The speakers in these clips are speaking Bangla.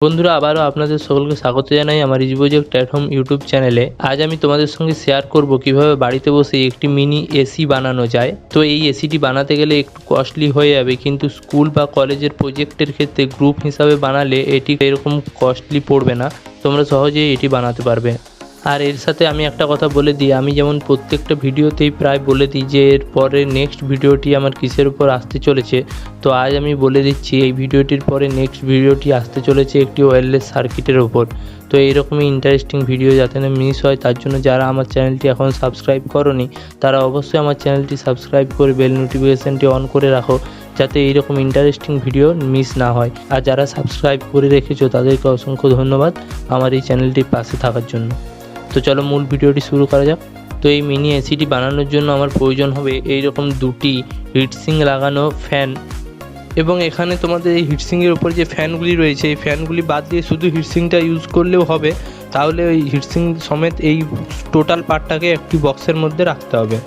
বন্ধুরা, আবারও আপনাদের সকলকে স্বাগত জানাই আমার easy project at home YouTube চ্যানেলে। আজ আমি তোমাদের সঙ্গে শেয়ার করব কিভাবে বাড়িতে বসে একটি মিনি এসি বানানো যায়। তো এই এসিটি বানাতে গেলে একটু কস্টলি হয়ে যাবে, কিন্তু স্কুল বা কলেজের প্রজেক্টের ক্ষেত্রে গ্রুপ হিসাবে বানালে এটি এরকম কস্টলি পড়বে না, তোমরা সহজেই এটি বানাতে পারবে। আর এর সাথে আমি একটা কথা বলে দিই, আমি যেমন প্রত্যেকটা ভিডিওতেই প্রায় বলে দিই যে এর পরে নেক্সট ভিডিওটি আমার কিসের উপর আসতে চলেছে। তো আজ আমি বলে দিচ্ছি এই ভিডিওটির পরে নেক্সট ভিডিওটি আসতে চলেছে একটি ওয়্যারলেস সার্কিটের ওপর। তো এইরকমই ইন্টারেস্টিং ভিডিও যাতে না মিস হয়, তার জন্য যারা আমার চ্যানেলটি এখন সাবস্ক্রাইব করোনি তারা অবশ্যই আমার চ্যানেলটি সাবস্ক্রাইব করে বেল নোটিফিকেশানটি অন করে রাখো, যাতে এইরকম ইন্টারেস্টিং ভিডিও মিস না হয়। আর যারা সাবস্ক্রাইব করে রেখেছো তাদেরকে অসংখ্য ধন্যবাদ আমার এই চ্যানেলটির পাশে থাকার জন্য। তো চলো মূল ভিডিওটি শুরু করা যাক। তো এই মিনি এসিটি বানানোর জন্য আমার প্রয়োজন হবে এইরকম দুটি হিটসিং লাগানো ফ্যান, এবং এখানে তোমাদের এই হিটসিংয়ের উপর যে ফ্যানগুলি রয়েছে এই ফ্যানগুলি বাদ দিয়ে শুধু হিটসিংটা ইউজ করলেও হবে, তাহলে ওই হিটসিং সমেত এই টোটাল পার্টটাকে একটি বক্সের মধ্যে রাখতে হবে।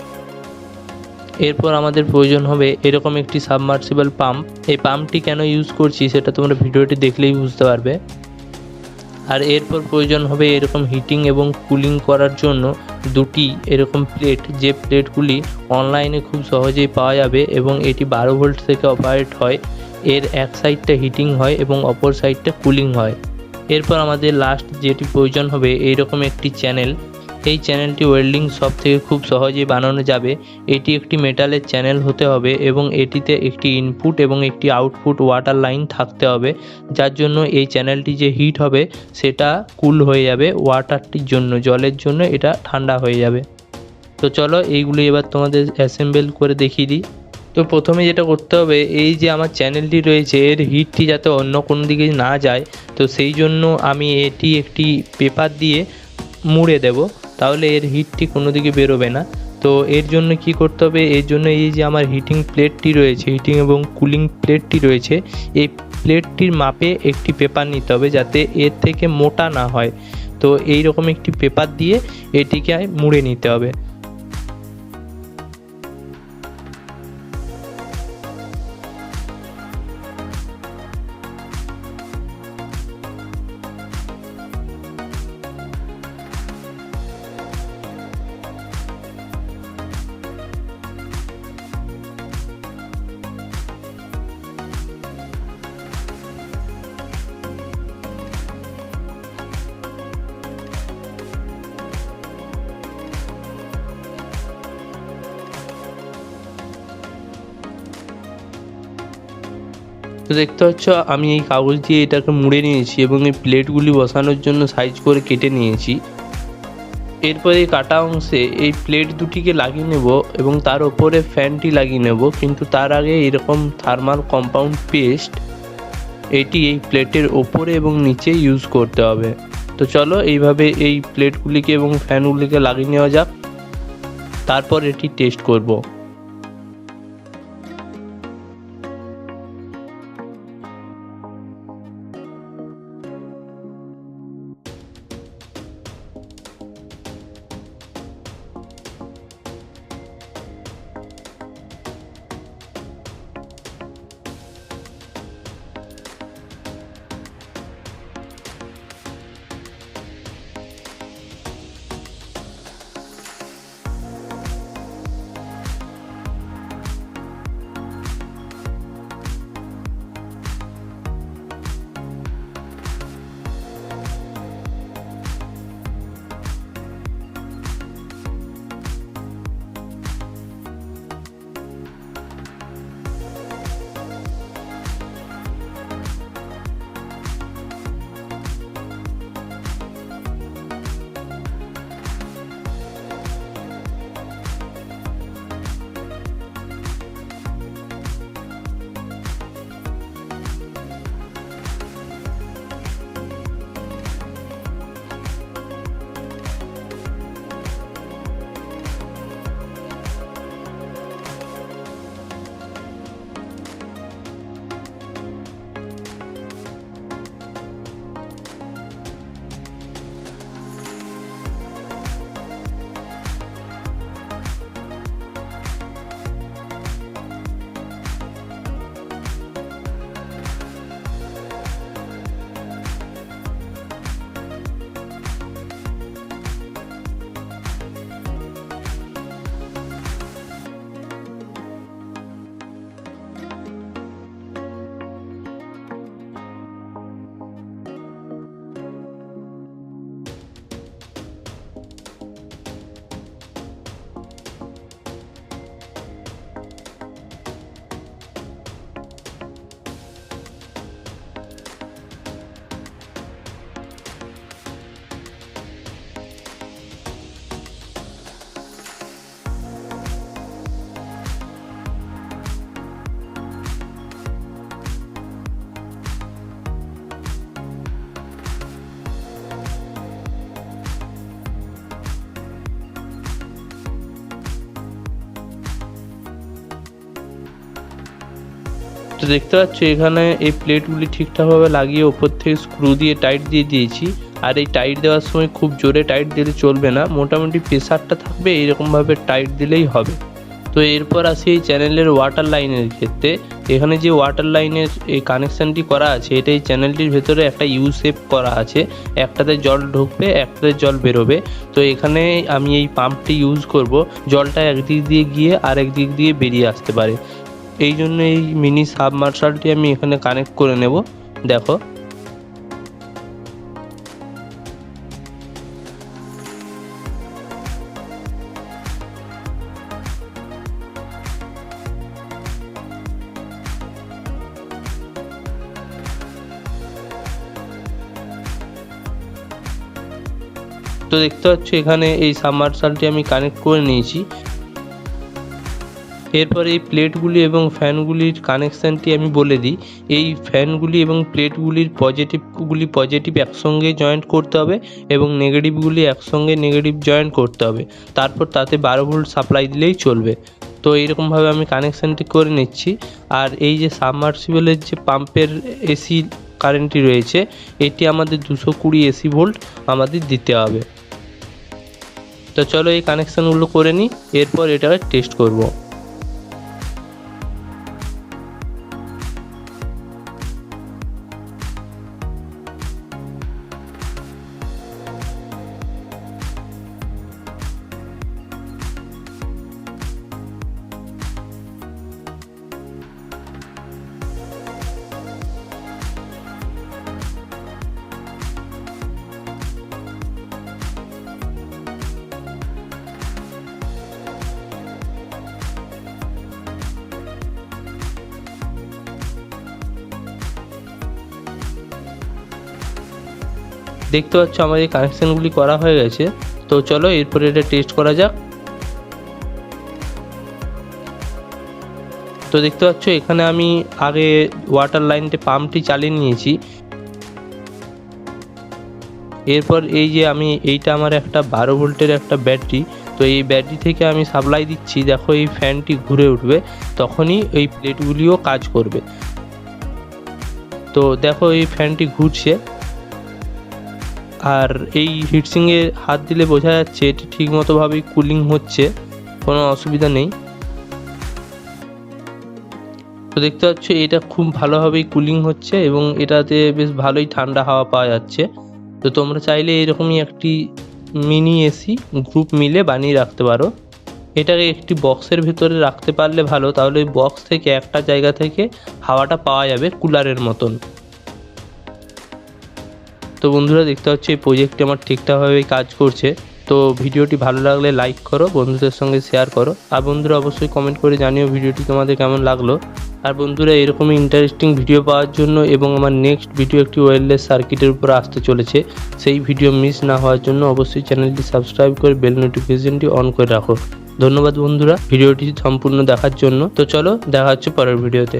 এরপর আমাদের প্রয়োজন হবে এরকম একটি সাবমার্সিবল পাম্প। এই পাম্পটি কেন ইউজ করছি সেটা তোমরা ভিডিওটি দেখলেই বুঝতে পারবে। আর এরপর প্রয়োজন হবে এরকম হিটিং এবং কুলিং করার জন্য দুটি এরকম প্লেট, যে প্লেটগুলি অনলাইনে খুব সহজেই পাওয়া যাবে এবং এটি 12 ভোল্ট থেকে অপারেট হয়। এর এক সাইডটা হিটিং হয় এবং অপর সাইডটা কুলিং হয়। এরপর আমাদের লাস্ট যেটি প্রয়োজন হবে এইরকম একটি চ্যানেল। এই চ্যানেলটি ওয়েল্ডিং শপ থেকে খুব সহজেই বানানো যাবে। এটি একটি মেটালের চ্যানেল হতে হবে এবং এটিতে একটি ইনপুট এবং একটি আউটপুট ওয়াটার লাইন থাকতে হবে, যার জন্য এই চ্যানেলটি যে হিট হবে সেটা কুল হয়ে যাবে ওয়াটারটির জন্য, জলের জন্য এটা ঠান্ডা হয়ে যাবে। তো চলো এইগুলি এবার তোমাদের অ্যাসেম্বল করে দেখিয়ে দিই। তো প্রথমে যেটা করতে হবে, এই যে আমার চ্যানেলটি রয়েছে এর হিটটি যাতে অন্য কোনো দিকে না যায়, তো সেই জন্য আমি এটি একটি পেপার দিয়ে মুড়ে দেব, তাহলে এর হিটটি কোনো দিকে বেরোবে না। তো এর জন্য কি করতে হবে, এর জন্য এই যে আমার হিটিং প্লেটটি রয়েছে, হিটিং এবং কুলিং প্লেটটি রয়েছে, এই প্লেটটির মাপে একটি পেপার নিতে হবে যাতে এর থেকে মোটা না হয়। তো এই রকম একটি পেপার দিয়ে এটিকে মুড়ে নিতে হবে। তো দেখতে পাচ্ছ আমি এই কাগজ দিয়ে এটাকে মুড়ে নিয়েছি এবং এই প্লেটগুলি বসানোর জন্য সাইজ করে কেটে নিয়েছি। এরপর এই কাটা অংশে এই প্লেট দুটিকে লাগিয়ে নেব এবং তার ওপরে ফ্যানটি লাগিয়ে নেব, কিন্তু তার আগে এরকম থার্মাল কম্পাউন্ড পেস্ট এটি এই প্লেটের ওপরে এবং নিচে ইউজ করতে হবে। তো চলো এইভাবে এই প্লেটগুলিকে এবং ফ্যানগুলিকে লাগিয়ে নেওয়া যাক, তারপর এটি টেস্ট করব। দেখতে পাচ্ছ এখানে এই প্লেটগুলি ঠিকঠাকভাবে লাগিয়ে ওপর থেকে স্ক্রু দিয়ে টাইট দিয়ে দিয়েছি। আর এই টাইট দেওয়ার সময় খুব জোরে টাইট দিলে চলবে না, মোটামুটি প্রেসারটা থাকবে এইরকমভাবে টাইট দিলেই হবে। তো এরপর আসি এই চ্যানেলের ওয়াটার লাইনের ক্ষেত্রে। এখানে যে ওয়াটার লাইনের এই কানেকশানটি করা আছে এটা এই চ্যানেলটির ভেতরে একটা ইউ শেপ করা আছে, একটাতে জল ঢুকবে একটাতে জল বেরোবে। তো এখানে আমি এই পাম্পটি ইউজ করব, জলটা একদিক দিয়ে গিয়ে আর একদিক দিয়ে বেরিয়ে আসতে পারে, এই জন্য এই মিনি সাবমার্শালটি আমি এখানে কানেক্ট করে নেব। দেখো তো দেখতে পাচ্ছ এখানে এই সাবমার্শালটি আমি কানেক্ট করে নিয়েছি। এরপর এই প্লেটগুলি এবং ফ্যানগুলির কানেকশানটি আমি বলে দিই। এই ফ্যানগুলি এবং প্লেটগুলির পজিটিভ একসঙ্গে জয়েন্ট করতে হবে এবং নেগেটিভগুলি একসঙ্গে নেগেটিভ জয়েন্ট করতে হবে, তারপর তাতে 12 ভোল্ট সাপ্লাই দিলেই চলবে। তো এইরকমভাবে আমি কানেকশানটি করে নিচ্ছি। আর এই যে সাবমার্সিবলের যে পাম্পের এসি কারেন্টটি রয়েছে এটি আমাদের 220 এসি ভোল্ট আমাদের দিতে হবে। তো চলো এই কানেকশানগুলো করে নিই, এরপর এটাকে টেস্ট করব। দেখতে পাচ্ছ আমার এই কানেকশানগুলি করা হয়ে গেছে। তো চলো এরপরে এটা টেস্ট করা যাক। তো দেখতে পাচ্ছ এখানে আমি আগে ওয়াটার লাইনতে পাম্পটি চালিয়ে নিয়েছি। এরপর এই যে এইটা আমার একটা 12 ভোল্টের একটা ব্যাটারি, তো এই ব্যাটারি থেকে আমি সাপ্লাই দিচ্ছি। দেখো এই ফ্যানটি ঘুরে উঠবে, তখনই এই প্লেটগুলিও কাজ করবে। তো দেখো এই ফ্যানটি ঘুরছে, আর এই হিটসিংয়ে হাত দিলে বোঝা যাচ্ছে এটি ঠিকমতোভাবেই কুলিং হচ্ছে, কোনো অসুবিধা নেই। তো দেখতে পাচ্ছ এটা খুব ভালোভাবেই কুলিং হচ্ছে এবং এটাতে বেশ ভালোই ঠান্ডা হাওয়া পাওয়া যাচ্ছে। তো তোমরা চাইলে এরকমই একটি মিনি এসি গ্রুপ মিলে বানিয়ে রাখতে পারো। এটাকে একটি বক্সের ভিতরে রাখতে পারলে ভালো, তাহলে ওই বক্স থেকে একটা জায়গা থেকে হাওয়াটা পাওয়া যাবে কুলারের মতন। তো বন্ধুরা দেখতে পাচ্ছ এই প্রজেক্টটি আমার ঠিকঠাকভাবেই কাজ করছে। তো ভিডিওটি ভালো লাগলে লাইক করো, বন্ধুদের সঙ্গে শেয়ার করো, আর বন্ধুরা অবশ্যই কমেন্ট করে জানিও ভিডিওটি তোমাদের কেমন লাগলো। আর বন্ধুরা এরকমই ইন্টারেস্টিং ভিডিও পাওয়ার জন্য এবং আমার নেক্সট ভিডিও একটি ওয়্যারলেস সার্কিটের উপর আসতে চলেছে, সেই ভিডিও মিস না হওয়ার জন্য অবশ্যই চ্যানেলটি সাবস্ক্রাইব করে বেল নোটিফিকেশনটি অন করে রাখো। ধন্যবাদ বন্ধুরা ভিডিওটি সম্পূর্ণ দেখার জন্য। তো চলো দেখা হচ্ছে পরের ভিডিওতে।